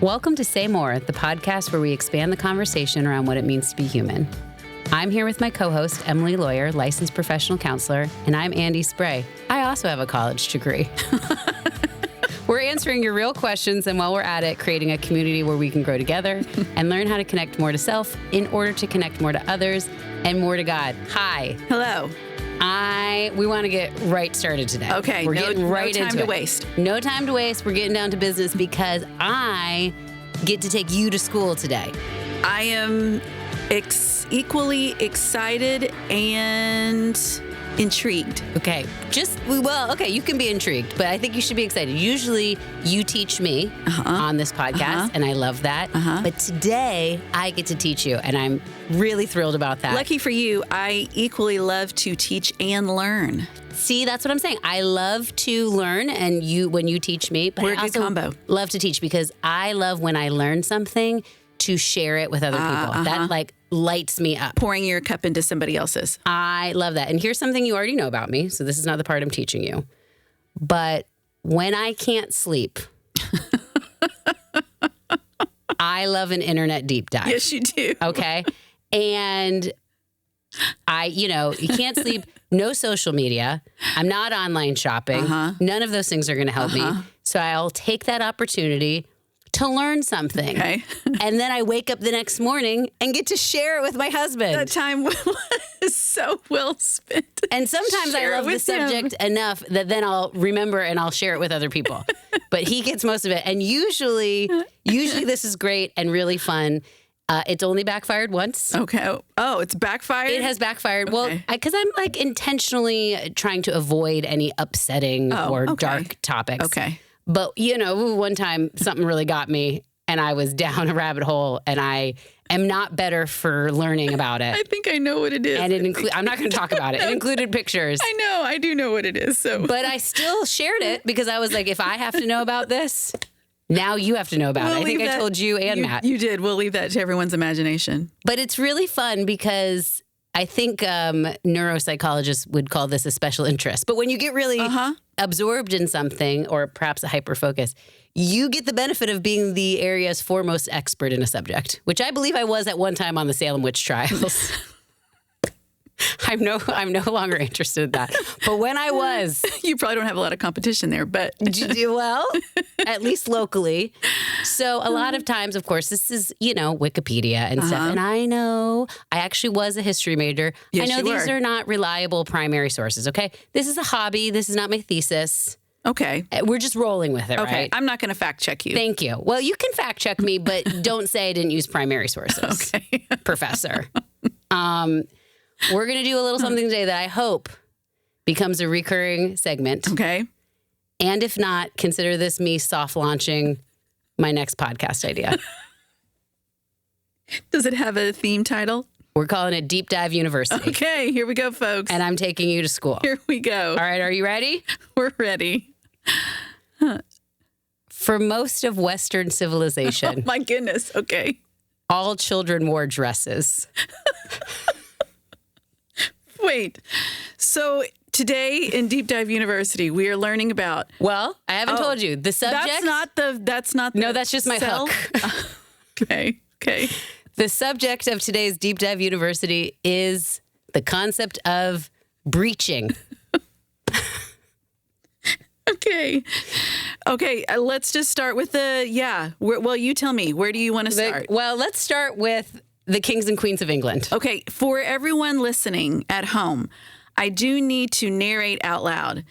Welcome to Say More, the podcast where we expand the conversation around what it means to be human. I'm here with my co-host, Emily Lawyer, licensed professional counselor, and I'm Andy Spray. I also have a college degree. We're answering your real questions, and while we're at it, creating a community where we can grow together and learn how to connect more to self in order to connect more to others and more to God. Hi. Hello. We want to get right started today. Okay, We're getting right no time into to it. waste. No time to waste. We're getting down to business because I get to take you to school today. I am equally excited and intrigued. Okay, you can be intrigued, but I think you should be excited. Usually you teach me on this podcast, and I love that. But today I get to teach you, and I'm really thrilled about that. Lucky for you, I equally love to teach and learn. See, that's what I'm saying. I love to learn, and when you teach me, but We're I a good also combo. love to teach because I love when I learn something to share it with other people. That lights me up. Pouring your cup into somebody else's. I love that. And here's something you already know about me, so this is not the part I'm teaching you. But when I can't sleep, I love an internet deep dive. Yes, you do. Okay? And you can't sleep, no social media. I'm not online shopping. None of those things are going to help me. So I'll take that opportunity to learn something. Okay. And then I wake up the next morning and get to share it with my husband. That time was so well spent. And sometimes I Share it love the with him. subject enough that then I'll remember and I'll share it with other people. But he gets most of it. And usually this is great and really fun. It's only backfired once. Okay. Oh, it's backfired? It has backfired. Okay. Well, because I'm intentionally trying to avoid any upsetting or dark topics. Okay. But, one time something really got me and I was down a rabbit hole and I am not better for learning about it. I think I know what it is. And I'm not going to talk about it. It included pictures. I know. I do know what it is. So, But I still shared it because I was like, if I have to know about this, now you have to know about it. I think I told you and Matt. You did. We'll leave that to everyone's imagination. But it's really fun because I think neuropsychologists would call this a special interest. But when you get really absorbed in something or perhaps a hyper focus, you get the benefit of being the area's foremost expert in a subject, which I believe I was at one time on the Salem witch trials. I'm no longer interested in that. But when I was, You probably don't have a lot of competition there, but well, at least locally. So a lot of times, of course, this is, Wikipedia and stuff. And I know I actually was a history major. Yes, I know you these were. are not reliable primary sources, okay? This is a hobby. This is not my thesis. okay. We're just rolling with it, Okay. right? I'm not going to fact check you. Thank you. Well, you can fact check me, but don't say I didn't use primary sources, Okay. Professor. We're going to do a little something today that I hope becomes a recurring segment. Okay. And if not, consider this me soft launching my next podcast idea. Does it have a theme title? We're calling it Deep Dive University. Okay. Here we go, folks. And I'm taking you to school. Here we go. All right, are you ready? We're ready. For most of Western civilization, My goodness. Okay. all children wore dresses. Wait. So today in Deep Dive University, we are learning about. Well, I haven't told you. The subject. That's not the. No, that's just my cell? hook. Okay. Okay. The subject of today's Deep Dive University is the concept of breaching. Okay. Okay. Let's just start with well, you tell me. Where do you want to start? Well, let's start with the kings and queens of England. Okay, for everyone listening at home, I do need to narrate out loud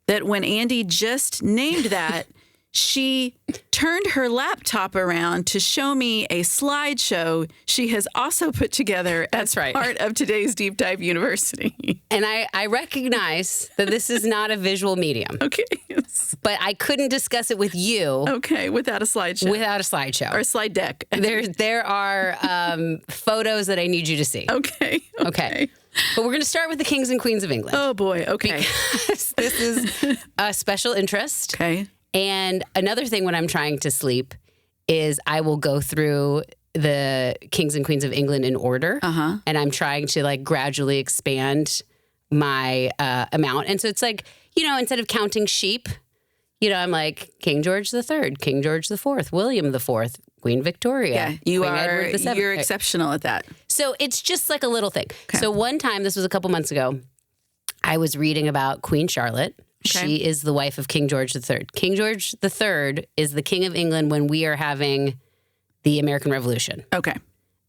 that when Andy just named that, she turned her laptop around to show me a slideshow she has also put together as That's right. part of today's Deep Dive University. And I recognize that this is not a visual medium, Okay. but I couldn't discuss it with you Okay, without a slideshow. without a slideshow. or a slide deck. There are photos that I need you to see. Okay. But we're going to start with the kings and queens of England. Oh, boy. Okay. This is a special interest. Okay. And another thing when I'm trying to sleep is I will go through the kings and queens of England in order. And I'm trying to gradually expand my amount. And so it's instead of counting sheep, I'm like King George III, King George IV, William IV, Queen Victoria. Yeah, you're exceptional at that. So it's just like a little thing. Okay. So one time, this was a couple months ago, I was reading about Queen Charlotte. Okay. She is the wife of King George III. King George III is the King of England when we are having the American Revolution. Okay.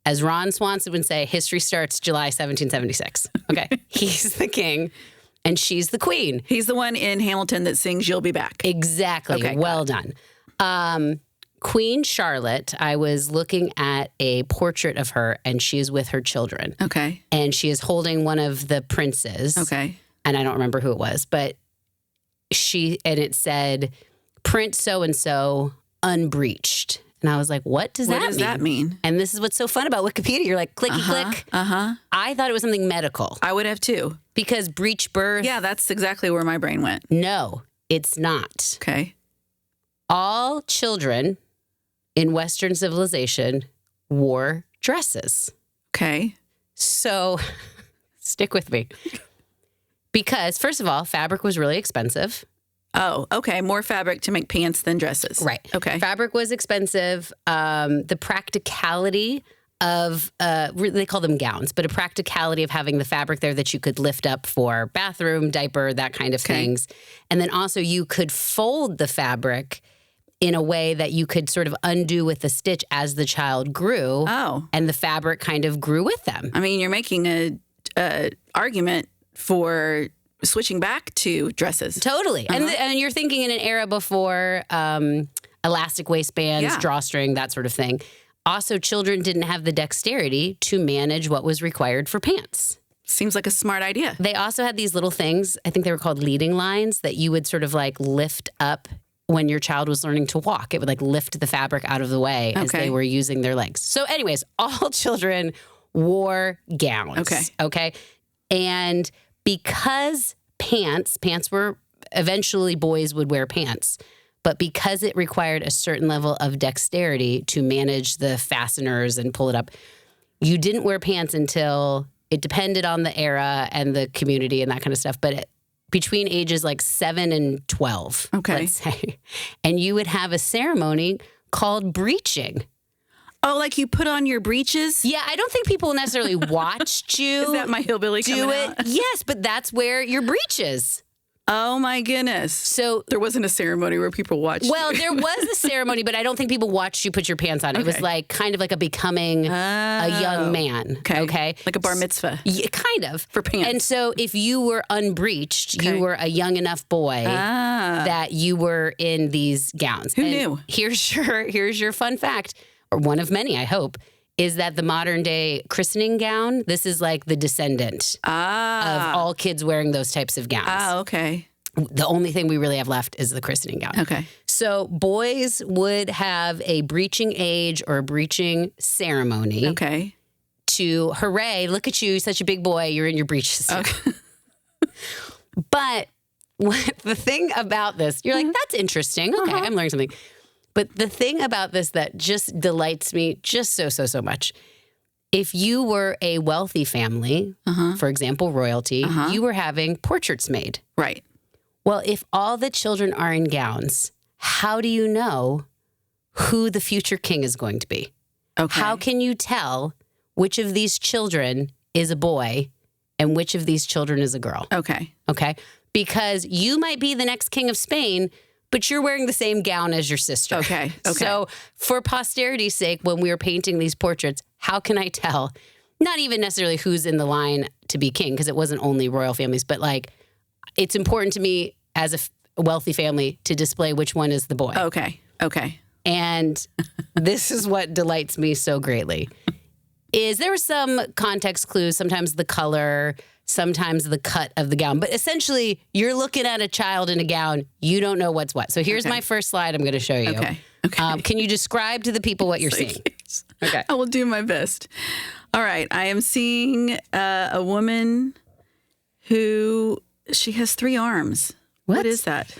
As Ron Swanson would say, history starts July 1776. Okay. He's the king and she's the queen. He's the one in Hamilton that sings You'll Be Back. Exactly. Okay, well done. Queen Charlotte, I was looking at a portrait of her and she is with her children. Okay. And she is holding one of the princes. Okay. And I don't remember who it was, but it said, Prince so-and-so unbreached. And I was like, what does that mean? And this is what's so fun about Wikipedia. You're like, clicky click. I thought it was something medical. I would have too. Because breech birth. Yeah, that's exactly where my brain went. No, it's not. Okay. All children in Western civilization wore dresses. Okay. So stick with me. Because, first of all, fabric was really expensive. Oh, okay. More fabric to make pants than dresses. Right. Okay. Fabric was expensive. The practicality of, they call them gowns, but a practicality of having the fabric there that you could lift up for bathroom, diaper, that kind of things. And then also you could fold the fabric in a way that you could sort of undo with the stitch as the child grew. Oh. And the fabric kind of grew with them. I mean, you're making a argument for switching back to dresses. Totally. And you're thinking in an era before elastic waistbands, drawstring, that sort of thing. Also, children didn't have the dexterity to manage what was required for pants. Seems like a smart idea. They also had these little things, I think they were called leading lines, that you would sort of like lift up when your child was learning to walk. It would like lift the fabric out of the way as they were using their legs. So anyways, all children wore gowns. Okay. And because pants were, eventually boys would wear pants, but because it required a certain level of dexterity to manage the fasteners and pull it up, you didn't wear pants until, it depended on the era and the community and that kind of stuff, but between ages like 7 and 12, let's say. And you would have a ceremony called breeching. Oh, like you put on your breeches? Yeah, I don't think people necessarily watched you Is that my hillbilly do coming it. out? Yes, but that's where your breeches. Oh my goodness. So there wasn't a ceremony where people watched Well, you. there was a ceremony, but I don't think people watched you put your pants on. It was like kind of like a becoming a young man. Okay. Like a bar mitzvah. Yeah, kind of. For pants. And so if you were unbreeched, you were a young enough boy that you were in these gowns. Who knew? Here's your fun fact, or one of many, I hope, is that the modern day christening gown, this is like the descendant of all kids wearing those types of gowns. Ah, okay. The only thing we really have left is the christening gown. Okay. So boys would have a breeching age or a breeching ceremony. Okay. To hooray, look at you, such a big boy, you're in your breeches. Okay. But the thing about this, you're like, that's interesting. Okay, I'm learning something. But the thing about this that just delights me just so much, if you were a wealthy family, for example, royalty, you were having portraits made. Right. Well, if all the children are in gowns, how do you know who the future king is going to be? Okay. How can you tell which of these children is a boy and which of these children is a girl? Okay. Okay? Because you might be the next king of Spain, but you're wearing the same gown as your sister. Okay. So for posterity's sake, when we were painting these portraits, how can I tell? Not even necessarily who's in the line to be king, because it wasn't only royal families, but like it's important to me as a wealthy family to display which one is the boy. Okay. And this is what delights me so greatly. Is there were some context clues, sometimes the color, sometimes the cut of the gown. But essentially, you're looking at a child in a gown. You don't know what's what. So here's my first slide I'm going to show you. Okay. Can you describe to the people what you're seeing? Okay. I will do my best. All right. I am seeing a woman who, she has 3 arms. What is that?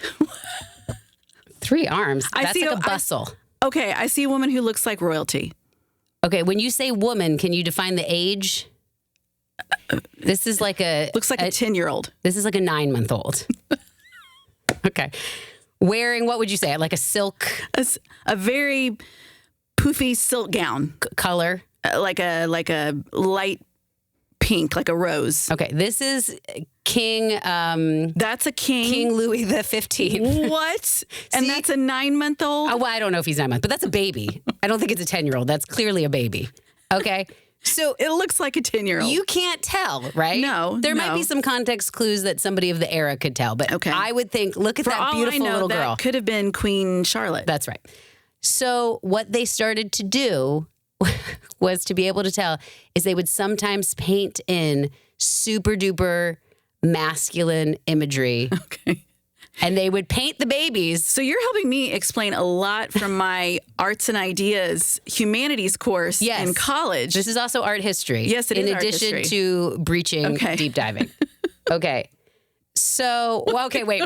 3 arms? That's like a bustle. Okay. I see a woman who looks like royalty. Okay. When you say woman, can you define the age? This is like a... Looks like a 10-year-old. This is like a 9-month-old. Okay. Wearing, what would you say, like a silk A very poofy silk gown, color? like a light pink, like a rose. Okay, this is King That's a king. King Louis the 15th. What? And that's a 9-month-old? Oh, well, I don't know if he's 9 months, but that's a baby. I don't think it's a 10-year-old. That's clearly a baby. Okay. So It looks like a 10-year-old. you can't tell, right? No, There might no. be some context clues that somebody of the era could tell, but Okay. I would think, look at For that all beautiful I know, little that girl. could have been Queen Charlotte. That's right. So what they started to do was to be able to tell is they would sometimes paint in super duper masculine imagery. Okay. And they would paint the babies. So you're helping me explain a lot from my arts and ideas humanities course Yes. in college. This is also art history. Yes, it in is art addition history. to breaching, Okay. deep diving. Okay. So, well, okay, wait.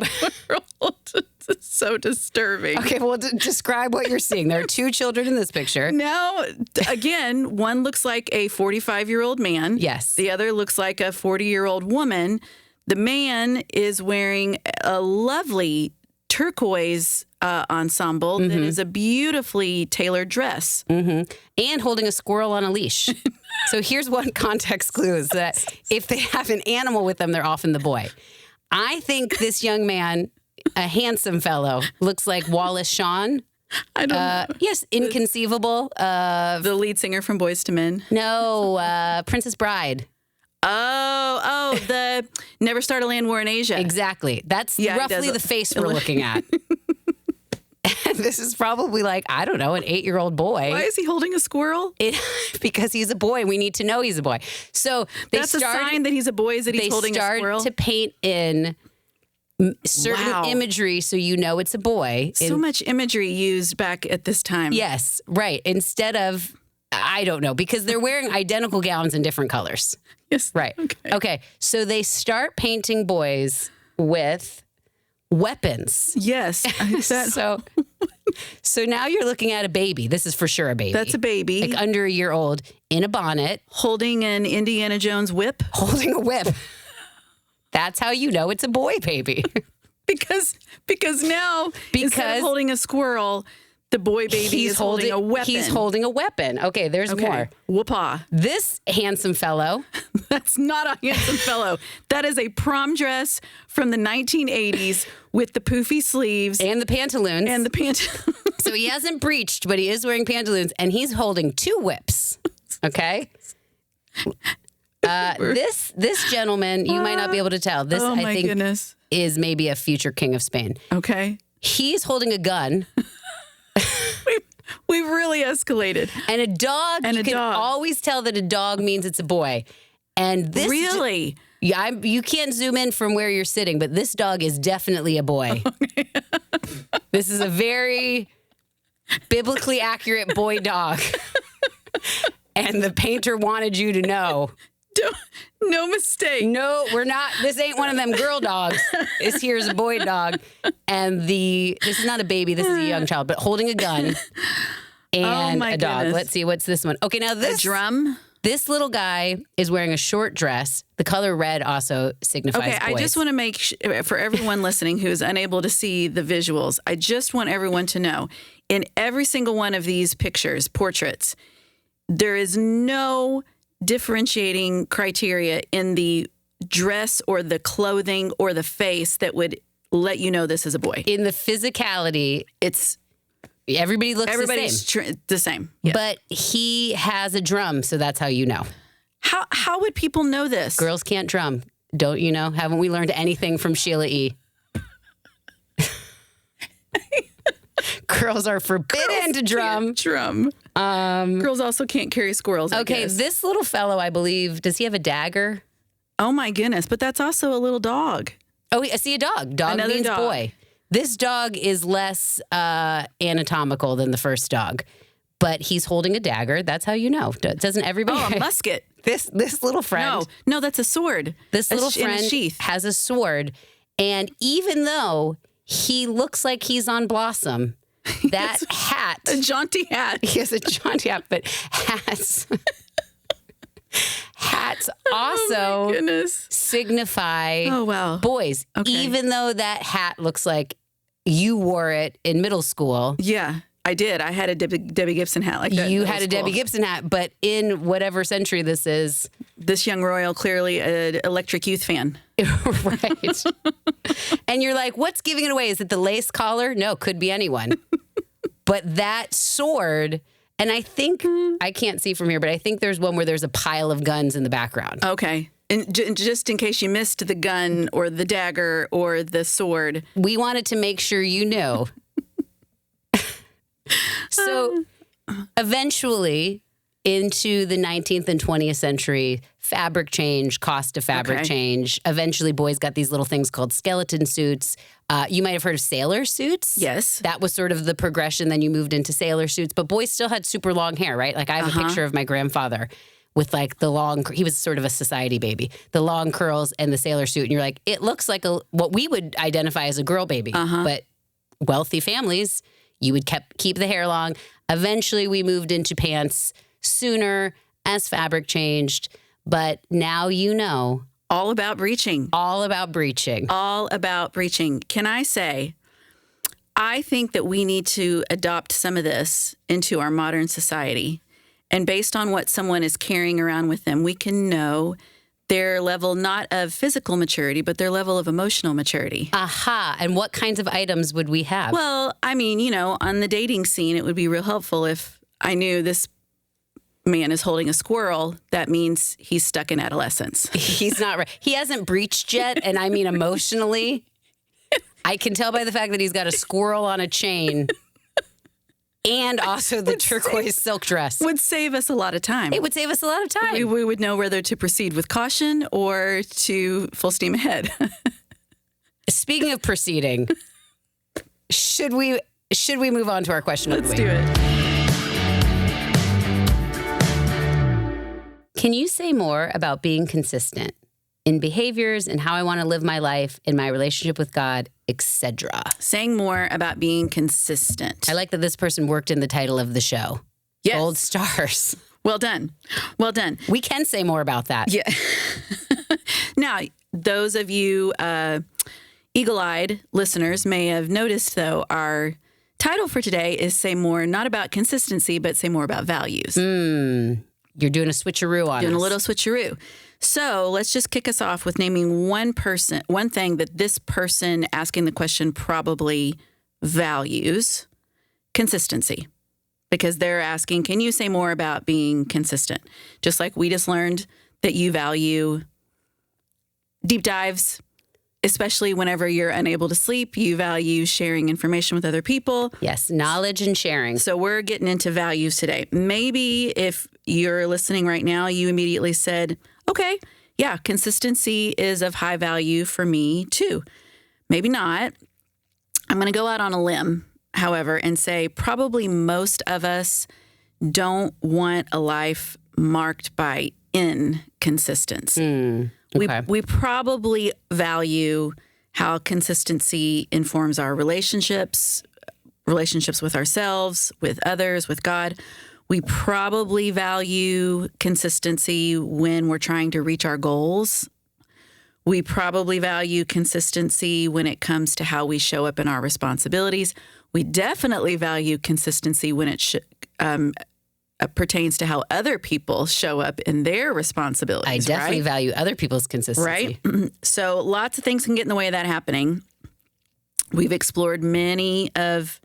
It's so disturbing. Okay, well, describe what you're seeing. There are two children in this picture. Now, again, one looks like a 45-year-old man. Yes. The other looks like a 40-year-old woman. The man is wearing a lovely turquoise ensemble that is a beautifully tailored dress. And holding a squirrel on a leash. So here's one context clue is that if they have an animal with them, they're often the boy. I think this young man, a handsome fellow, looks like Wallace Shawn. I don't know. Yes, Inconceivable. The lead singer from Boyz II Men. No, Princess Bride. Oh, the Never Start a Land War in Asia. Exactly. That's Yeah, he roughly does the face we're looking at. And this is probably like, I don't know, an 8-year-old boy. Why is he holding a squirrel? Because he's a boy. We need to know he's a boy. So they That's a sign that he's a boy, is that he's holding a squirrel. to paint in certain Wow. imagery so you know it's a boy. So much imagery used back at this time. Yes, right. Instead of, I don't know, because they're wearing identical gowns in different colors. Yes. Right. Okay. So they start painting boys with weapons. Yes. So now you're looking at a baby. This is for sure a baby. That's a baby Like under a year old in a bonnet, holding an Indiana Jones whip. holding a whip. That's how you know it's a boy baby. Because now, instead of holding a squirrel, the boy baby is holding a weapon. He's holding a weapon. Okay, there's more. Whoopah. This handsome fellow, That's not a handsome fellow. That is a prom dress from the 1980s with the poofy sleeves and the pantaloons. and the pant. So he hasn't breached, but he is wearing pantaloons, and he's holding two whips. Okay. This gentleman, you might not be able to tell. This, Oh I my think, goodness. is maybe a future king of Spain. Okay. He's holding a gun We've really escalated. and a dog. And you a can dog. always tell that a dog means it's a boy. And this Really? Yeah, you can't zoom in from where you're sitting, but this dog is definitely a boy. This is a very biblically accurate boy dog. And the painter wanted you to know. No mistake. No, we're not. This ain't one of them girl dogs. This here's a boy dog. And this is not a baby, this is a young child, but holding a gun and my a dog. goodness. Let's see, what's this one? Okay, now A this drum. This little guy is wearing a short dress. The color red also signifies Okay, I boys. just want to make for everyone listening who is unable to see the visuals, I just want everyone to know in every single one of these pictures, portraits, there is no differentiating criteria in the dress or the clothing or the face that would let you know this is a boy. In the physicality, It's everybody looks the everybody's same. the same. Yes. But he has a drum, so that's how you know. How would people know this? Girls can't drum. Don't you know? Haven't we learned anything from Sheila E? Girls are forbidden to drum. Drum. Girls also can't carry squirrels. I Okay, guess. this little fellow, I believe, does he have a dagger? Oh my goodness! But that's also a little dog. Oh, I see a dog. Dog Another means dog. boy. This dog is less anatomical than the first dog, but he's holding a dagger. That's how you know. Doesn't everybody? Oh, a musket. This little friend. No, that's a sword. This little in a friend sheath. has a sword, and even though he looks like he's on Blossom, that hat. A jaunty hat. He has a jaunty hat, but hats also Goodness. signify Oh wow. boys. Okay. Even though that hat looks like You wore it in middle school. Yeah, I did. I had a Debbie Gibson hat like that. You had a Debbie Gibson hat, but in whatever century this is. This young royal, clearly an Electric Youth fan. Right. And you're like, what's giving it away? Is it the lace collar? No, could be anyone. But that sword, and I think, I can't see from here, but I think there's one where there's a pile of guns in the background. Okay. And just in case you missed the gun or the dagger or the sword. We wanted to make sure you knew. So eventually, into the 19th and 20th century, fabric change, cost of fabric change. Eventually, boys got these little things called skeleton suits. You might have heard of sailor suits. Yes. That was sort of the progression. Then you moved into sailor suits. But boys still had super long hair, right? Like I have a picture of my grandfather with like the long, he was sort of a society baby, the long curls and the sailor suit. And you're like, it looks like what we would identify as a girl baby. But wealthy families, you would keep the hair long. Eventually, we moved into pants sooner as fabric changed. But now you know. All about breeching. All about breeching. All about breeching. Can I say, I think that we need to adopt some of this into our modern society. And based on what someone is carrying around with them, we can know their level not of physical maturity, but their level of emotional maturity. Aha. And what kinds of items would we have? Well, I mean, on the dating scene, it would be real helpful if I knew this man is holding a squirrel. That means he's stuck in adolescence. He's not right. He hasn't breached yet. And I mean, emotionally, I can tell by the fact that he's got a squirrel on a chain and also the turquoise silk dress. Would save us a lot of time. It would save us a lot of time. We would know whether to proceed with caution or to full steam ahead. Speaking of proceeding, should we move on to our question of the week? Let's do it. Can you say more about being consistent in behaviors and how I want to live my life, in my relationship with God, etc.? Saying more about being consistent. I like that this person worked in the title of the show. Yes. Gold stars. Well done. Well done. We can say more about that. Yeah. Now, those of you eagle-eyed listeners may have noticed, though, our title for today is Say More, not about consistency, but say more about values. You're doing a switcheroo on us. Doing a little switcheroo. So let's just kick us off with naming one thing that this person asking the question probably values: consistency. Because they're asking, can you say more about being consistent? Just like we just learned that you value deep dives, especially whenever you're unable to sleep. You value sharing information with other people. Yes, knowledge and sharing. So we're getting into values today. Maybe if you're listening right now, you immediately said, okay, yeah, consistency is of high value for me too. Maybe not. I'm going to go out on a limb, however, and say probably most of us don't want a life marked by inconsistency. Okay. We probably value how consistency informs our relationships with ourselves, with others, with God. We probably value consistency when we're trying to reach our goals. We probably value consistency when it comes to how we show up in our responsibilities. We definitely value consistency when it pertains to how other people show up in their responsibilities. I definitely value other people's consistency. Right? So lots of things can get in the way of that happening. We've explored many of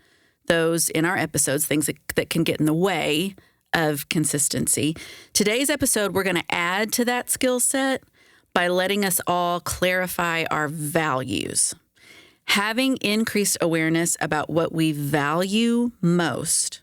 those in our episodes, things that can get in the way of consistency. Today's episode, we're going to add to that skill set by letting us all clarify our values. Having increased awareness about what we value most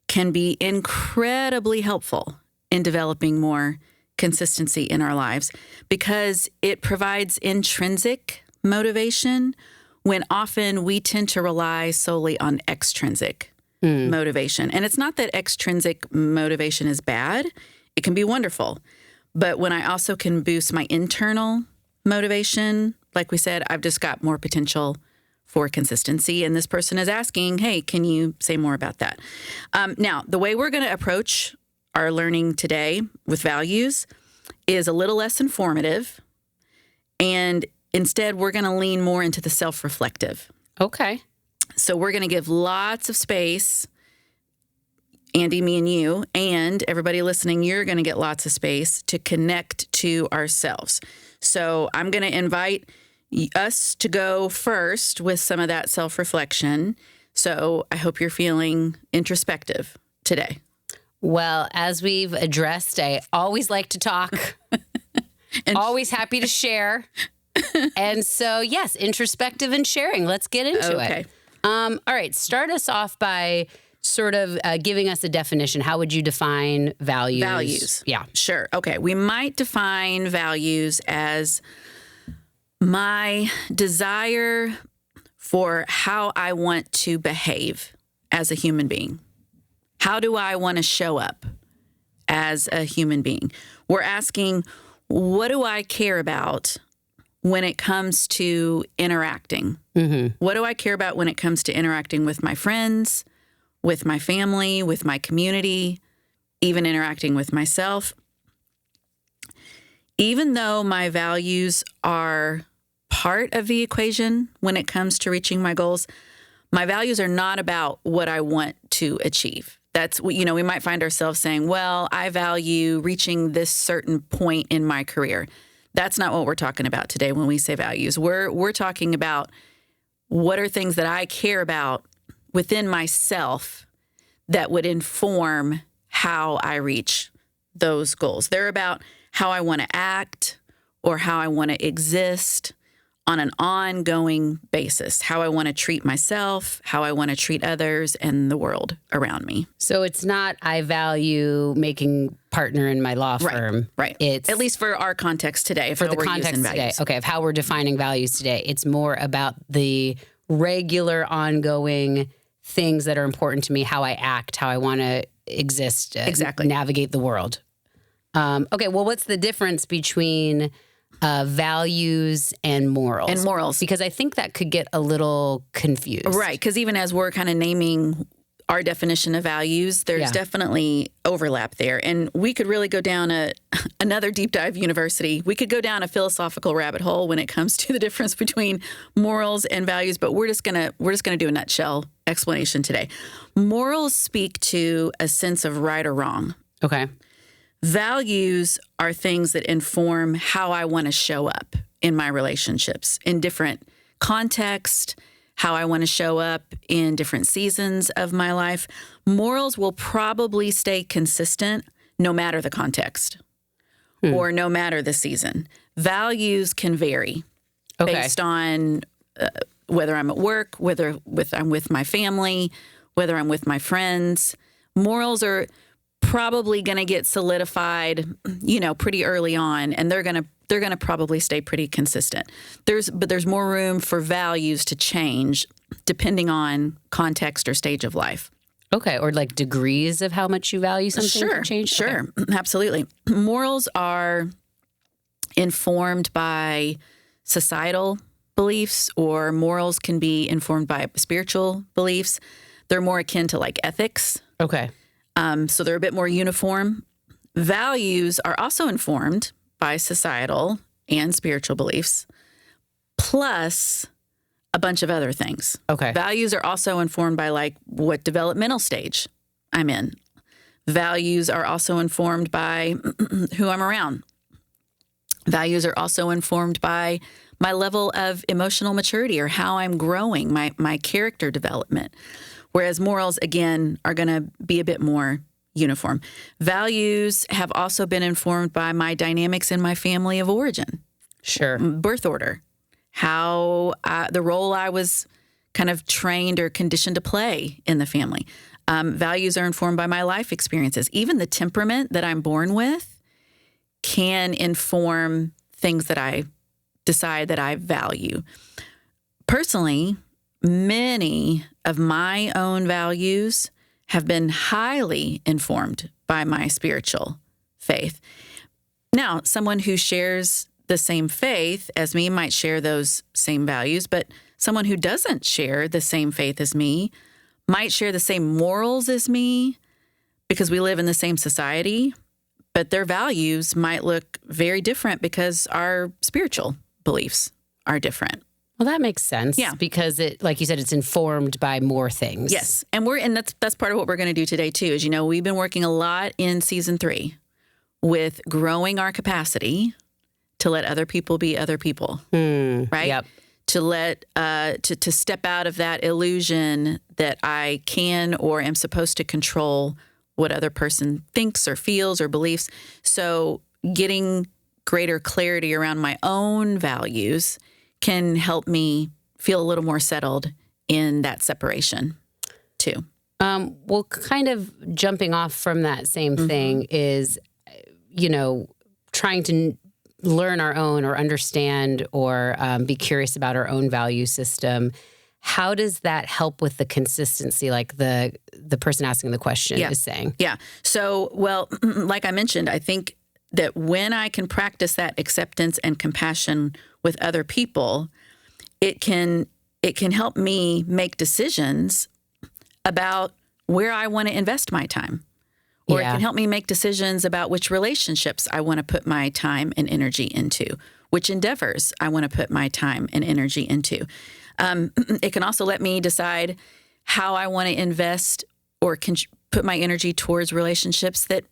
can be incredibly helpful in developing more consistency in our lives because it provides intrinsic motivation when often we tend to rely solely on extrinsic motivation. And it's not that extrinsic motivation is bad. It can be wonderful. But when I also can boost my internal motivation, like we said, I've just got more potential for consistency. And this person is asking, hey, can you say more about that? Now, the way we're going to approach our learning today with values is a little less informative. And instead, we're going to lean more into the self-reflective. Okay. So we're going to give lots of space. Andy, me, and you, and everybody listening, you're going to get lots of space to connect to ourselves. So I'm going to invite us to go first with some of that self-reflection. So I hope you're feeling introspective today. Well, as we've addressed, I always like to talk, and always happy to share. And so, yes, introspective and sharing. Let's get into it. All right. Start us off by sort of giving us a definition. How would you define values? Values. Yeah. Sure. Okay. We might define values as my desire for how I want to behave as a human being. How do I want to show up as a human being? We're asking, what do I care about when it comes to interacting? Mm-hmm. What do I care about when it comes to interacting with my friends, with my family, with my community, even interacting with myself? Even though my values are part of the equation when it comes to reaching my goals, my values are not about what I want to achieve. That's, we might find ourselves saying, well, I value reaching this certain point in my career. That's not what we're talking about today when we say values. We're talking about what are things that I care about within myself that would inform how I reach those goals. They're about how I want to act or how I want to exist on an ongoing basis, how I want to treat myself, how I want to treat others and the world around me. So it's not I value making partner in my law firm. Right. It's at least for our context today. For the context today. Okay. Of how we're defining values today. It's more about the regular ongoing things that are important to me, how I act, how I want to exist, exactly, navigate the world. Okay. Well, what's the difference between values and morals? And morals. Because I think that could get a little confused. Right. Because even as we're kind of naming our definition of values, there's definitely overlap there. And we could really go down another deep dive university. We could go down a philosophical rabbit hole when it comes to the difference between morals and values, but we're just gonna do a nutshell explanation today. Morals speak to a sense of right or wrong. Okay. Values are things that inform how I want to show up in my relationships in different contexts, how I want to show up in different seasons of my life. Morals will probably stay consistent no matter the context or no matter the season. Values can vary based on whether I'm at work, whether I'm with my family, whether I'm with my friends. Morals are probably going to get solidified, pretty early on, and they're going to probably stay pretty consistent. There's more room for values to change depending on context or stage of life. Okay, or like degrees of how much you value something can change? Sure, absolutely. Morals are informed by societal beliefs, or morals can be informed by spiritual beliefs. They're more akin to like ethics. Okay. So they're a bit more uniform. Values are also informed by societal and spiritual beliefs, plus a bunch of other things. Okay. Values are also informed by like what developmental stage I'm in. Values are also informed by who I'm around. Values are also informed by my level of emotional maturity or how I'm growing, my character development. Whereas morals, again, are going to be a bit more uniform. Values have also been informed by my dynamics in my family of origin. Sure. Birth order, how the role I was kind of trained or conditioned to play in the family. Values are informed by my life experiences. Even the temperament that I'm born with can inform things that I decide that I value. Personally, many of my own values have been highly informed by my spiritual faith. Now, someone who shares the same faith as me might share those same values, but someone who doesn't share the same faith as me might share the same morals as me because we live in the same society, but their values might look very different because our spiritual beliefs are different. Well, that makes sense. Yeah. Because it, like you said, it's informed by more things. Yes. And that's part of what we're going to do today too, is, we've been working a lot in season 3 with growing our capacity to let other people be other people. Right? Yep. To let, to step out of that illusion that I can or am supposed to control what other person thinks or feels or believes. So getting greater clarity around my own values can help me feel a little more settled in that separation too. Well, kind of jumping off from that same thing is, trying to learn our own or understand or be curious about our own value system. How does that help with the consistency, like the person asking the question is saying? Yeah. So, well, like I mentioned, I think that when I can practice that acceptance and compassion with other people, it can help me make decisions about where I want to invest my time. Or it can help me make decisions about which relationships I want to put my time and energy into, which endeavors I want to put my time and energy into. It can also let me decide how I want to invest or put my energy towards relationships that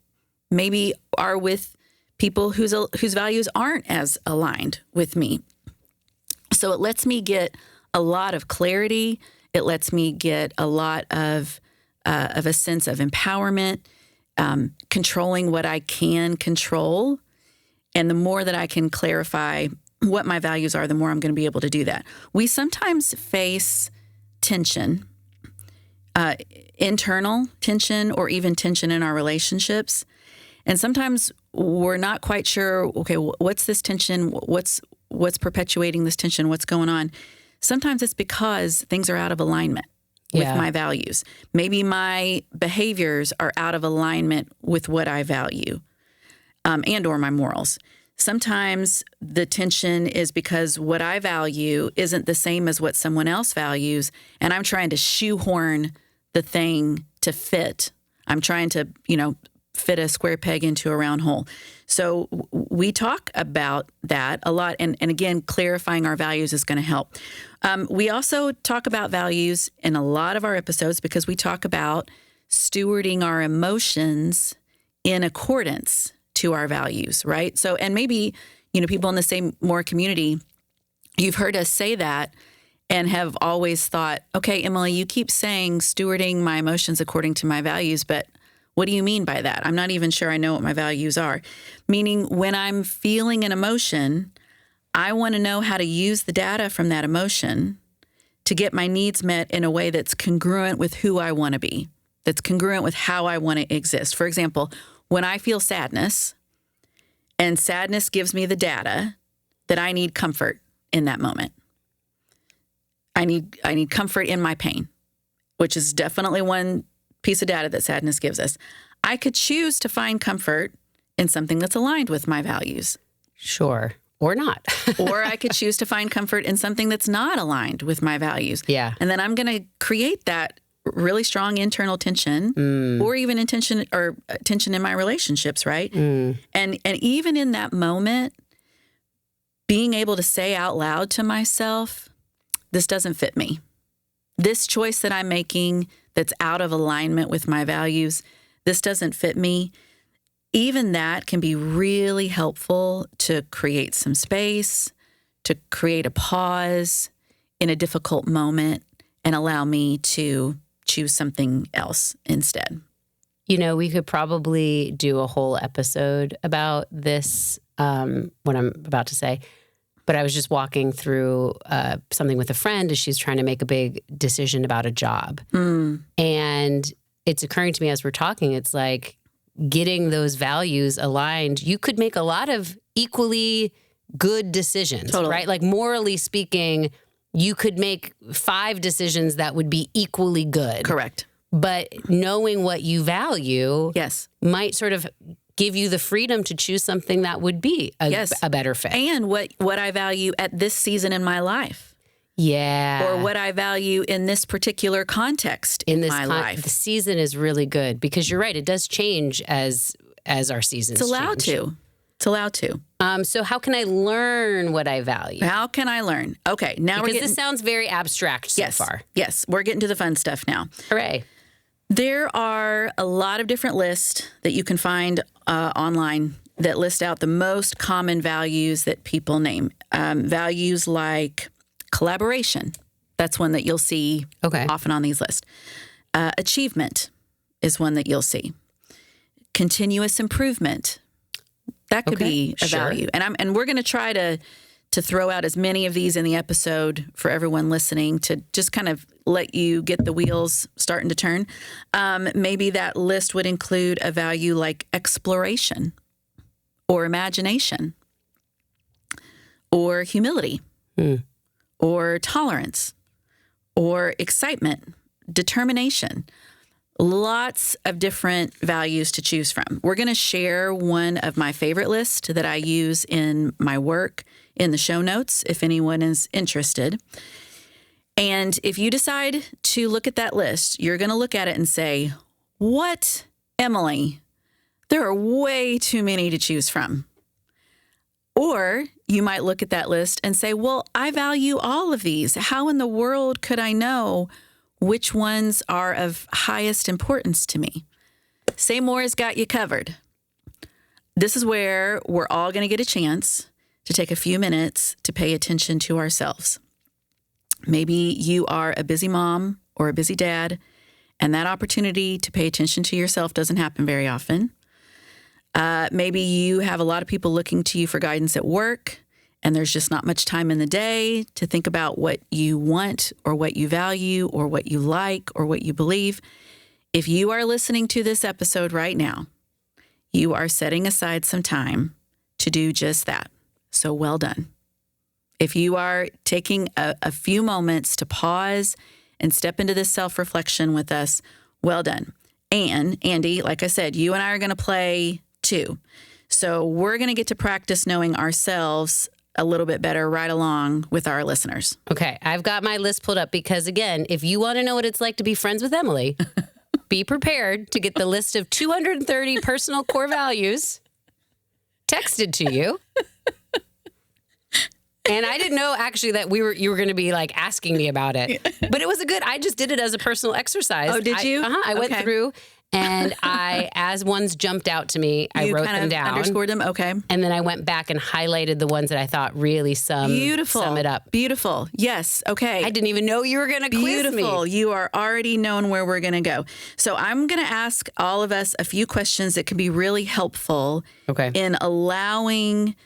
maybe are with people whose values aren't as aligned with me. So it lets me get a lot of clarity. It lets me get a lot of a sense of empowerment, controlling what I can control. And the more that I can clarify what my values are, the more I'm going to be able to do that. We sometimes face tension, internal tension, or even tension in our relationships. And sometimes we're not quite sure, okay, what's this tension? What's perpetuating this tension? What's going on? Sometimes it's because things are out of alignment with my values. Maybe my behaviors are out of alignment with what I value, and or my morals. Sometimes the tension is because what I value isn't the same as what someone else values, and I'm trying to shoehorn the thing to fit. I'm trying to, fit a square peg into a round hole. So we talk about that a lot. And again, clarifying our values is going to help. We also talk about values in a lot of our episodes because we talk about stewarding our emotions in accordance to our values, right? So, and maybe, people in the same more community, you've heard us say that and have always thought, okay, Emily, you keep saying stewarding my emotions according to my values, but what do you mean by that? I'm not even sure I know what my values are. Meaning when I'm feeling an emotion, I want to know how to use the data from that emotion to get my needs met in a way that's congruent with who I want to be, that's congruent with how I want to exist. For example, when I feel sadness, and sadness gives me the data that I need comfort in that moment. I need comfort in my pain, which is definitely one piece of data that sadness gives us. I could choose to find comfort in something that's aligned with my values. Sure. Or not. Or I could choose to find comfort in something that's not aligned with my values. Yeah. And then I'm going to create that really strong internal tension or even tension in my relationships, right? And even in that moment, being able to say out loud to myself, this doesn't fit me. This choice that I'm making that's out of alignment with my values, this doesn't fit me. Even that can be really helpful to create some space, to create a pause in a difficult moment and allow me to choose something else instead. We could probably do a whole episode about this, what I'm about to say. But I was just walking through something with a friend as she's trying to make a big decision about a job. And it's occurring to me as we're talking, it's like getting those values aligned. You could make a lot of equally good decisions, right? Like morally speaking, you could make 5 decisions that would be equally good. Correct. But knowing what you value might sort of give you the freedom to choose something that would be a better fit. And what I value at this season in my life. Yeah. Or what I value in this particular context in my life. The season is really good because you're right. It does change as our seasons It's allowed change. to. It's allowed to. So how can I learn what I value? How can I learn? Okay, now Because this sounds very abstract so far. Yes, we're getting to the fun stuff now. Hooray. There are a lot of different lists that you can find online that list out the most common values that people name. Values like collaboration. That's one that you'll see often on these lists. Achievement is one that you'll see. Continuous improvement. That could be a value. And we're going to try to throw out as many of these in the episode for everyone listening to just kind of let you get the wheels starting to turn. Maybe that list would include a value like exploration or imagination or humility or tolerance or excitement, determination. Lots of different values to choose from. We're going to share one of my favorite lists that I use in my work in the show notes if anyone is interested. And if you decide to look at that list, you're going to look at it and say, what, Emily? There are way too many to choose from. Or you might look at that list and say, well, I value all of these. How in the world could I know which ones are of highest importance to me? Say More has got you covered. This is where we're all going to get a chance to take a few minutes to pay attention to ourselves. Maybe you are a busy mom or a busy dad, and that opportunity to pay attention to yourself doesn't happen very often. Maybe you have a lot of people looking to you for guidance at work, and there's just not much time in the day to think about what you want or what you value or what you like or what you believe. If you are listening to this episode right now, you are setting aside some time to do just that. So well done. If you are taking a few moments to pause and step into this self-reflection with us, well done. And Andy, like I said, you and I are going to play too. So we're going to get to practice knowing ourselves a little bit better right along with our listeners. Okay, I've got my list pulled up because, again, if you want to know what it's like to be friends with Emily, be prepared to get the list of 230 personal core values texted to you. And I didn't know actually that you were going to be like asking me about it, but it was I just did it as a personal exercise. Oh, did you? I went through and as ones jumped out to me, I wrote them down. Underscored them. Okay. And then I went back and highlighted the ones that I thought really sum it up. Beautiful. Yes. Okay. I didn't even know you were going to quiz me. Beautiful. You are already knowing where we're going to go. So I'm going to ask all of us a few questions that can be really helpful in allowing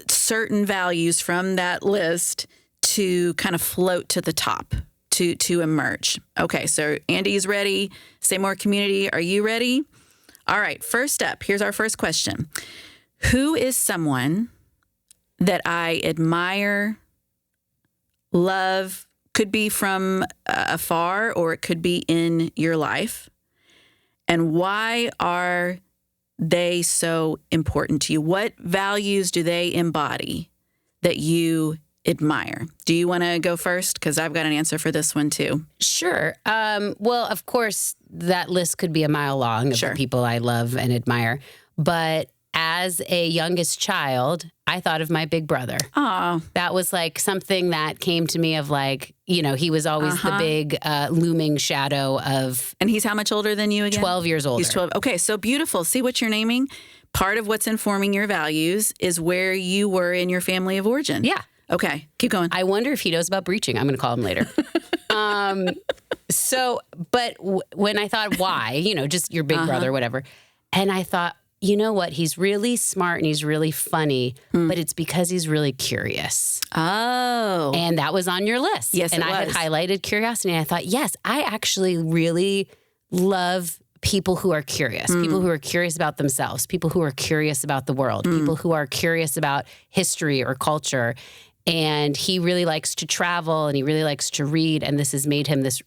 certain values from that list to kind of float to the top, to emerge. Okay, so Andy's ready. Say More community, are you ready? All right, first up, here's our first question. Who is someone that I admire, love, could be from afar or it could be in your life? And why are they so important to you? What values do they embody that you admire? Do you want to go first? Because I've got an answer for this one too. Sure. Well, of course, that list could be a mile long of the people I love and admire. But as a youngest child, I thought of my big brother. Oh, that was like something that came to me of like, he was always the big looming shadow of. And he's how much older than you again? 12 years older. He's 12. Okay, so beautiful. See what you're naming? Part of what's informing your values is where you were in your family of origin. Yeah. Okay, keep going. I wonder if he knows about breaching. I'm going to call him later. But when I thought, why? Just your big brother, whatever. And I thought, you know what? He's really smart and he's really funny, but it's because he's really curious. Oh. And that was on your list. Yes, and it was. I had highlighted curiosity. And I thought, yes, I actually really love people who are curious, people who are curious about themselves, people who are curious about the world, people who are curious about history or culture. And he really likes to travel and he really likes to read. And this has made him this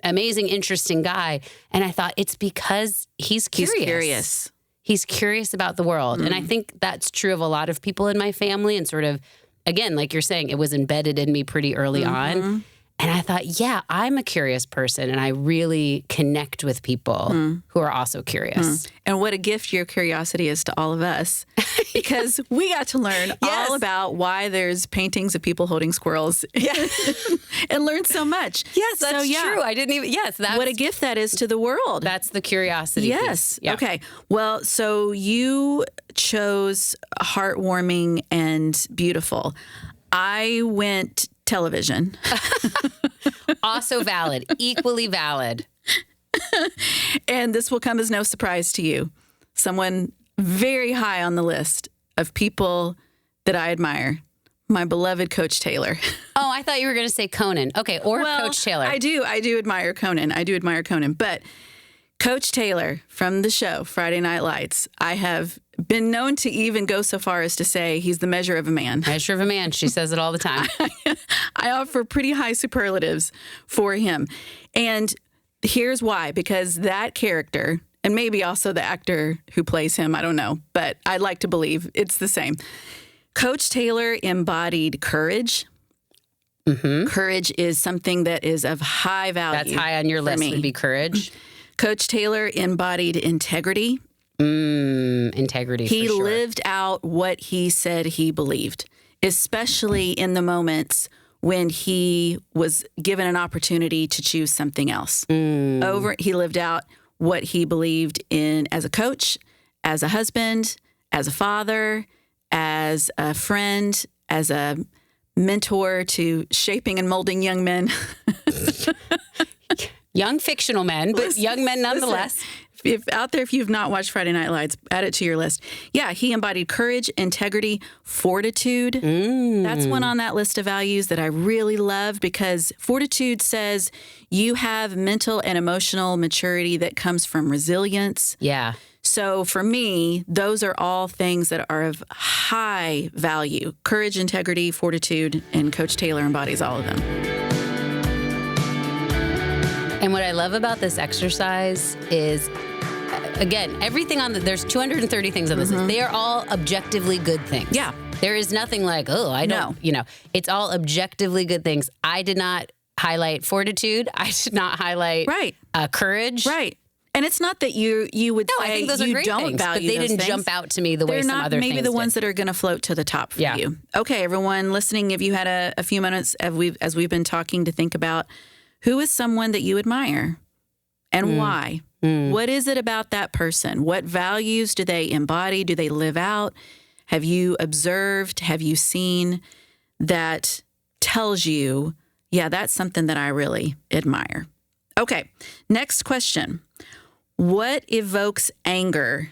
amazing, interesting guy. And I thought it's because he's curious. He's curious. He's curious about the world. And I think that's true of a lot of people in my family and sort of, again, like you're saying, it was embedded in me pretty early on. And I thought, yeah, I'm a curious person and I really connect with people who are also curious. And what a gift your curiosity is to all of us, because we got to learn all about why there's paintings of people holding squirrels and learn so much. Yes, that's true. I didn't even, What a gift that is to the world. That's the curiosity piece. Yeah. Okay. Well, so you chose heartwarming and beautiful. I went television. Also valid, equally valid. And this will come as no surprise to you. Someone very high on the list of people that I admire, my beloved Coach Taylor. Oh, I thought you were going to say Conan. Okay, or Coach Taylor. I do admire Conan. But Coach Taylor from the show Friday Night Lights, I have been known to even go so far as to say he's the measure of a man. Measure of a man. She says it all the time. I offer pretty high superlatives for him. And here's why. Because that character, and maybe also the actor who plays him, I don't know, but I'd like to believe it's the same. Coach Taylor embodied courage. Mm-hmm. Courage is something that is of high value. That's high on your list, would be courage. Coach Taylor embodied integrity. Integrity, He for sure. lived out what he said he believed, especially in the moments when he was given an opportunity to choose something else. He lived out what he believed in as a coach, as a husband, as a father, as a friend, as a mentor to shaping and molding young men. Young fictional men, but young men nonetheless. If you've not watched Friday Night Lights, add it to your list. Yeah, he embodied courage, integrity, fortitude. That's one on that list of values that I really love, because fortitude says you have mental and emotional maturity that comes from resilience. Yeah. So for me, those are all things that are of high value. Courage, integrity, fortitude, and Coach Taylor embodies all of them. And what I love about this exercise is, again, everything on there's 230 things on this list. They are all objectively good things. Yeah. There is nothing like, I don't, it's all objectively good things. I did not highlight fortitude. I did not highlight courage. Right. And it's not that you would say I think those are you great don't things, value but they those didn't things. jump out to me the way some other things maybe the ones that are going to float to the top for you. Okay, everyone listening, if you had a few minutes as we've been talking to think about who is someone that you admire and why. What is it about that person? What values do they embody? Do they live out? Have you observed? Have you seen that tells you, yeah, that's something that I really admire? Okay, next question. What evokes anger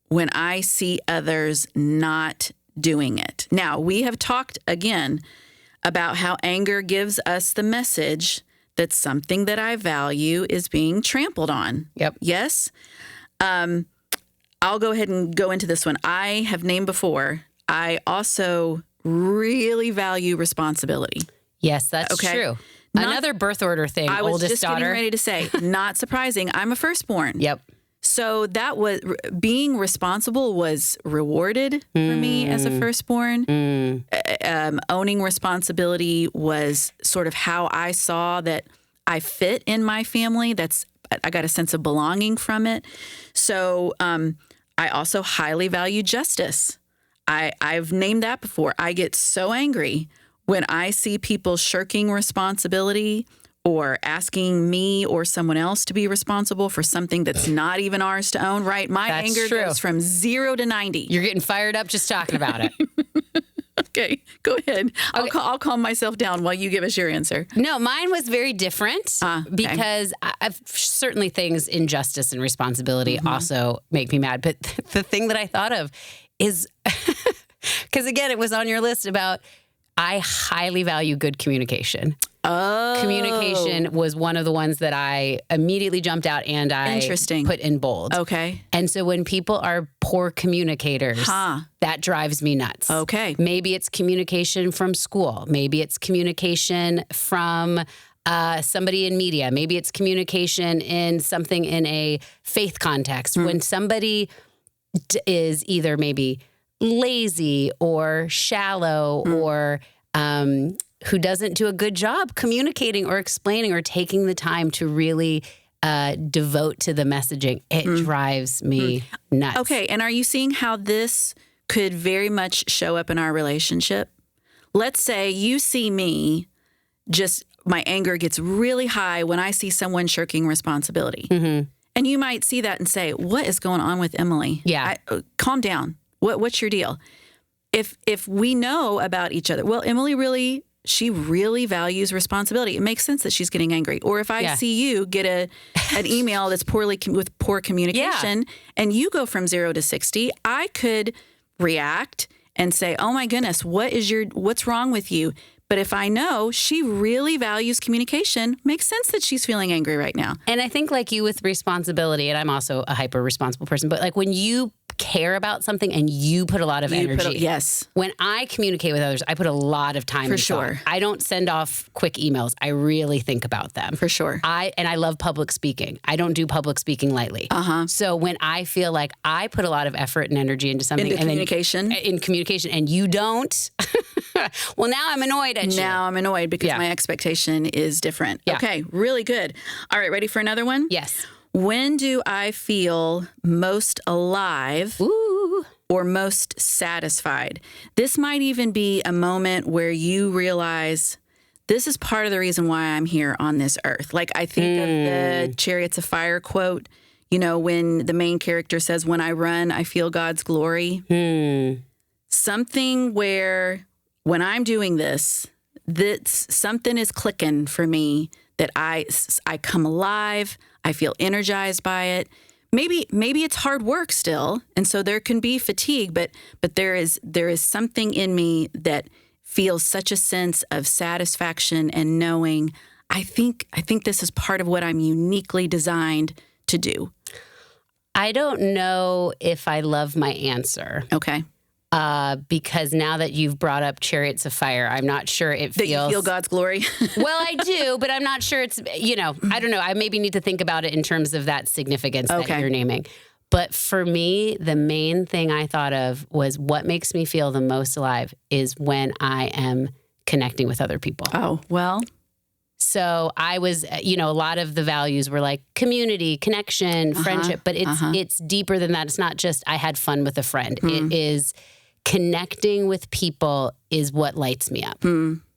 when I see others not doing it? Now, we have talked again about how anger gives us the message that something that I value is being trampled on. Yep. Yes? I'll go ahead and go into this one. I have named before, I also really value responsibility. Yes, that's true. Another birth order thing, I was oldest just daughter. getting ready to say, not surprising. I'm a firstborn. Yep. So that was being responsible was rewarded for me as a firstborn. Owning responsibility was sort of how I saw that I fit in my family. I got a sense of belonging from it. So I also highly value justice. I've named that before. I get so angry when I see people shirking responsibility or asking me or someone else to be responsible for something that's not even ours to own, right? My anger goes from 0 to 90. You're getting fired up just talking about it. Okay, go ahead. I'll calm myself down while you give us your answer. No, mine was very different because I've certainly things in justice and responsibility also make me mad. But the thing that I thought of is, because again, it was on your list about, I highly value good communication. Oh. Communication was one of the ones that I immediately jumped out and I put in bold. Okay. And so when people are poor communicators, that drives me nuts. Okay. Maybe it's communication from school. Maybe it's communication from somebody in media. Maybe it's communication in something in a faith context. When somebody is either maybe lazy or shallow or who doesn't do a good job communicating or explaining or taking the time to really devote to the messaging. It drives me nuts. Okay, and are you seeing how this could very much show up in our relationship? Let's say you see me, just my anger gets really high when I see someone shirking responsibility. And you might see that and say, what is going on with Emily? Yeah. Calm down. What's your deal? If we know about each other, well, Emily she really values responsibility. It makes sense that she's getting angry. Or if I see you get an email that's with poor communication and you go from 0 to 60, I could react and say, oh my goodness, what's wrong with you? But if I know she really values communication, makes sense that she's feeling angry right now. And I think like you with responsibility, and I'm also a hyper responsible person, but like when you care about something and you put a lot of energy. Yes. When I communicate with others, I put a lot of time. For sure. I don't send off quick emails. I really think about them. For sure. I love public speaking. I don't do public speaking lightly. So when I feel like I put a lot of effort and energy into something, in communication, and you don't, well, now I'm annoyed at you. Now I'm annoyed because my expectation is different. Yeah. Okay, really good. All right, ready for another one? Yes. When do I feel most alive or most satisfied? This might even be a moment where you realize this is part of the reason why I'm here on this earth. Like I think of the Chariots of Fire quote, when the main character says, when I run, I feel God's glory. Something where when I'm doing this, something is clicking for me that I come alive. I feel energized by it. Maybe it's hard work still, and so there can be fatigue, but there is something in me that feels such a sense of satisfaction and knowing I think this is part of what I'm uniquely designed to do. I don't know if I love my answer. Okay. Because now that you've brought up Chariots of Fire, I'm not sure it feels... That you feel God's glory? Well, I do, but I'm not sure it's, I don't know. I maybe need to think about it in terms of that significance that you're naming. But for me, the main thing I thought of was what makes me feel the most alive is when I am connecting with other people. Oh, well... So I was, a lot of the values were like community, connection, friendship, but it's deeper than that. It's not just I had fun with a friend. It is connecting with people is what lights me up.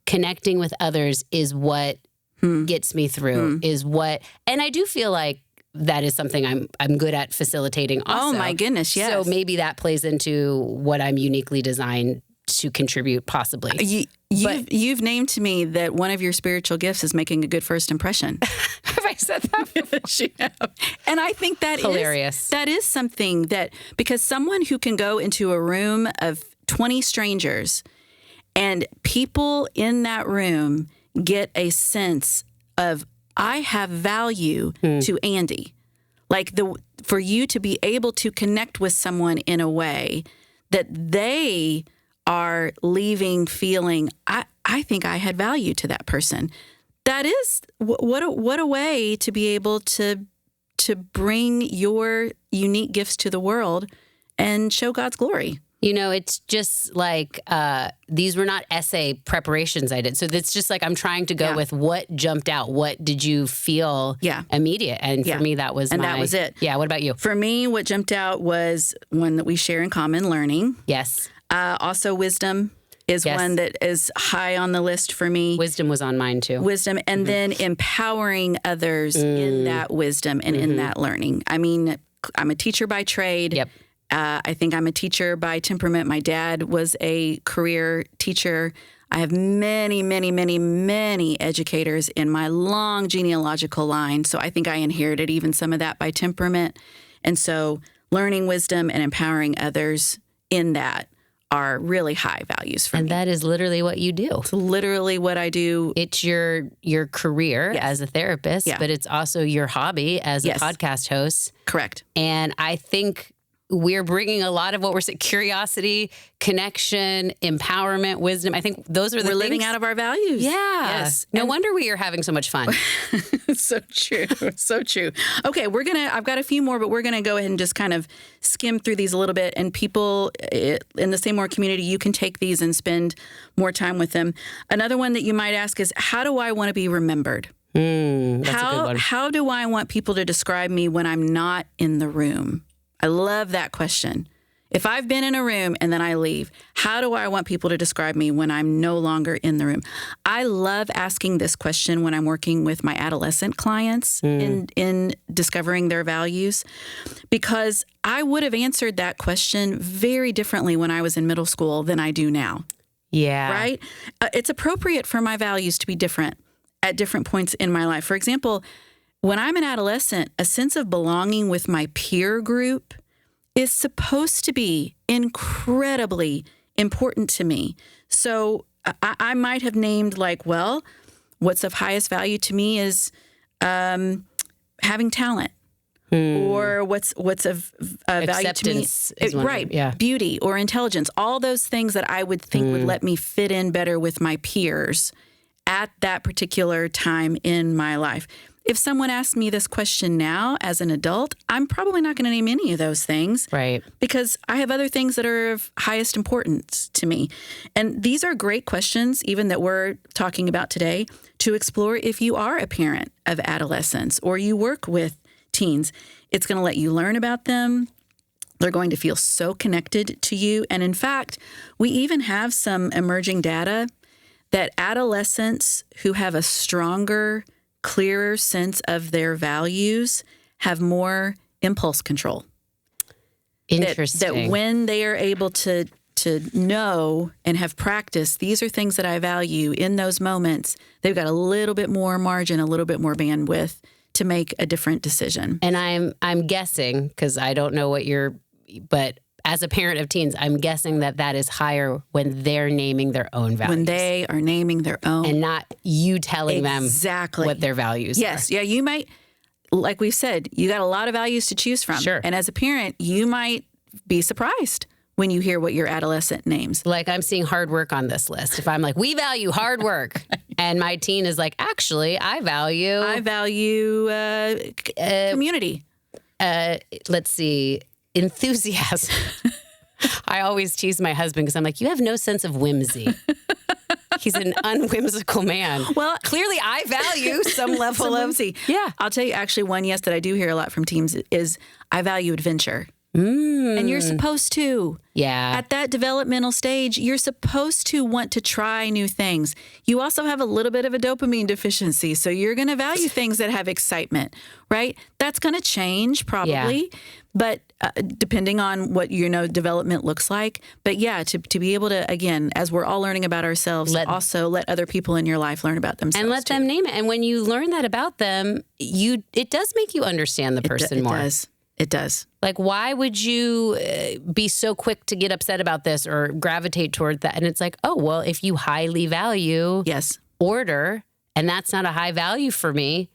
Connecting with others is what gets me through, and I do feel like that is something I'm good at facilitating also. Oh my goodness, yes. So maybe that plays into what I'm uniquely designed to contribute possibly. You've named to me that one of your spiritual gifts is making a good first impression. Have I said that before? And I think that hilarious. That is something that, because someone who can go into a room of 20 strangers and people in that room get a sense of, I have value to Andy. Like for you to be able to connect with someone in a way that they are leaving feeling, I think I had value to that person. That is, what a way to be able to bring your unique gifts to the world and show God's glory. It's just like these were not essay preparations I did. So it's just like I'm trying to go with what jumped out. What did you feel immediate? And for me, that was that was it. Yeah. What about you? For me, what jumped out was one that we share in common, learning. Yes. Also, wisdom is one that is high on the list for me. Wisdom was on mine too. Wisdom, and then empowering others in that wisdom and in that learning. I mean, I'm a teacher by trade. Yep. I think I'm a teacher by temperament. My dad was a career teacher. I have many, many, many, many educators in my long genealogical line. So I think I inherited even some of that by temperament. And so learning wisdom and empowering others in that are really high values for me. And that is literally what you do. It's literally what I do. It's your career as a therapist, but it's also your hobby as a podcast host. Correct. And I think we're bringing a lot of what we're saying, curiosity, connection, empowerment, wisdom. I think those are the We're things. living out of our values. Yeah. Yes. No wonder we are having so much fun. So true. So true. Okay, I've got a few more, but we're going to go ahead and just kind of skim through these a little bit. And people in the Say More community, you can take these and spend more time with them. Another one that you might ask is, how do I want to be remembered? That's a good one. How do I want people to describe me when I'm not in the room? I love that question. If I've been in a room and then I leave, how do I want people to describe me when I'm no longer in the room? I love asking this question when I'm working with my adolescent clients in discovering their values, because I would have answered that question very differently when I was in middle school than I do now. Yeah. Right? It's appropriate for my values to be different at different points in my life. For example, when I'm an adolescent, a sense of belonging with my peer group is supposed to be incredibly important to me. So I might have named what's of highest value to me is having talent, or what's of value to me, is one right? Yeah. Beauty or intelligence. All those things that I would think would let me fit in better with my peers at that particular time in my life. If someone asked me this question now as an adult, I'm probably not going to name any of those things. Right. Because I have other things that are of highest importance to me. And these are great questions, even that we're talking about today, to explore if you are a parent of adolescents or you work with teens. It's going to let you learn about them. They're going to feel so connected to you. And in fact, we even have some emerging data that adolescents who have a stronger, clearer sense of their values have more impulse control. Interesting. That when they are able to know and have practiced, these are things that I value in those moments, they've got a little bit more margin, a little bit more bandwidth to make a different decision. And I'm guessing, because I don't know but as a parent of teens, I'm guessing that is higher when they're naming their own values. When they are naming their own. And not you telling them what their values are. Yes. Yeah, you might, like we said, you got a lot of values to choose from. Sure. And as a parent, you might be surprised when you hear what your adolescent names. Like, I'm seeing hard work on this list. If I'm like, we value hard work, and my teen is like, actually, I value community. Let's see, enthusiasm. I always tease my husband because I'm like, you have no sense of whimsy. He's an unwhimsical man. Well, clearly I value some level of whimsy. Yeah. I'll tell you actually one yes that I do hear a lot from teams is I value adventure. And you're supposed to. Yeah. At that developmental stage, you're supposed to want to try new things. You also have a little bit of a dopamine deficiency, so you're going to value things that have excitement, right? That's going to change probably, but depending on what development looks like. But yeah, to be able to, again, as we're all learning about ourselves, also let other people in your life learn about themselves and let them name it. And when you learn that about them, it does make you understand the person more. It does. Like, why would you be so quick to get upset about this or gravitate toward that? And it's like, oh, well, if you highly value order, and that's not a high value for me,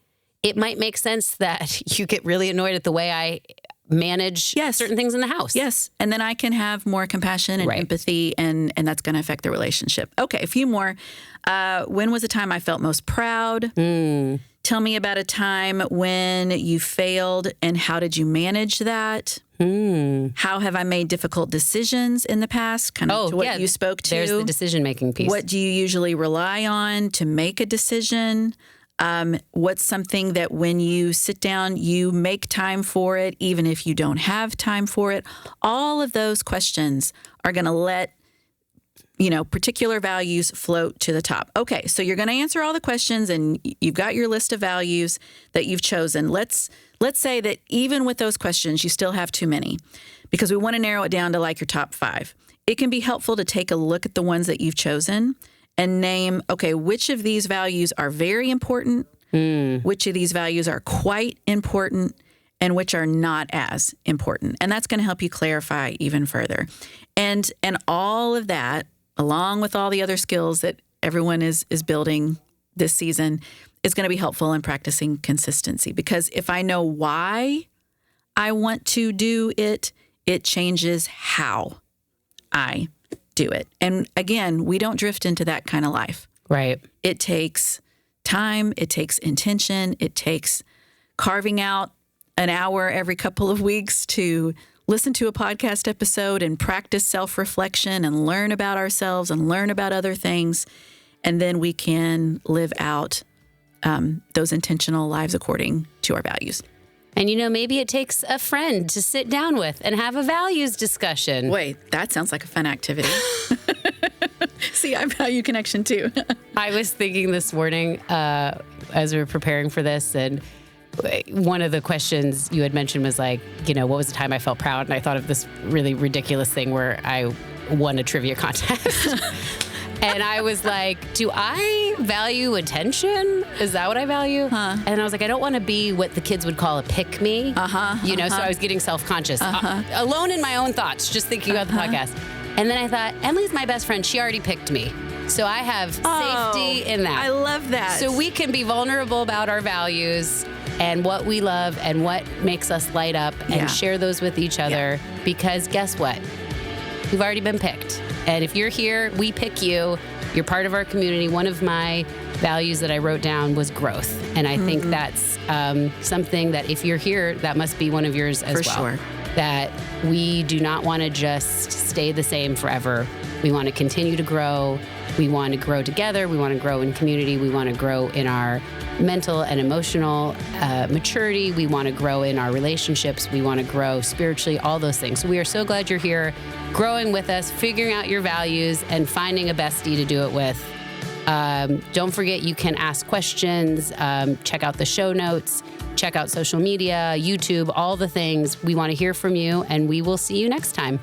it might make sense that you get really annoyed at the way I manage certain things in the house. Yes. And then I can have more compassion and empathy, and that's going to affect the relationship. Okay, a few more. When was the time I felt most proud? Tell me about a time when you failed and how did you manage that? How have I made difficult decisions in the past? Kind of to what you spoke to. There's the decision-making piece. What do you usually rely on to make a decision? What's something that when you sit down, you make time for it, even if you don't have time for it? All of those questions are going to let particular values float to the top. Okay, so you're going to answer all the questions and you've got your list of values that you've chosen. Let's say that even with those questions, you still have too many because we want to narrow it down to like your top 5. It can be helpful to take a look at the ones that you've chosen and name, okay, which of these values are very important, which of these values are quite important, and which are not as important. And that's going to help you clarify even further. And all of that, along with all the other skills that everyone is building this season, is going to be helpful in practicing consistency. Because if I know why I want to do it, it changes how I do it. And again, we don't drift into that kind of life. Right. It takes time. It takes intention. It takes carving out an hour every couple of weeks to listen to a podcast episode and practice self-reflection and learn about ourselves and learn about other things. And then we can live out those intentional lives according to our values. And, maybe it takes a friend to sit down with and have a values discussion. Wait, that sounds like a fun activity. See, I value connection too. I was thinking this morning as we were preparing for this, and one of the questions you had mentioned was like, what was the time I felt proud? And I thought of this really ridiculous thing where I won a trivia contest. And I was like, do I value attention? Is that what I value? And I was like, I don't want to be what the kids would call a pick-me. So I was getting self-conscious. Alone in my own thoughts, just thinking about the podcast. And then I thought, Emily's my best friend. She already picked me. So I have safety in that. I love that. So we can be vulnerable about our values and what we love and what makes us light up and share those with each other. Because guess what? We've already been picked. And if you're here, we pick you. You're part of our community. One of my values that I wrote down was growth. And I think that's something that if you're here, that must be one of yours as well. For sure. That we do not want to just stay the same forever. We want to continue to grow. We want to grow together. We want to grow in community. We want to grow in our mental and emotional maturity. We want to grow in our relationships. We want to grow spiritually, all those things. So we are so glad you're here, growing with us, figuring out your values, and finding a bestie to do it with. Don't forget, you can ask questions, check out the show notes, check out social media, YouTube, all the things. We want to hear from you, and we will see you next time.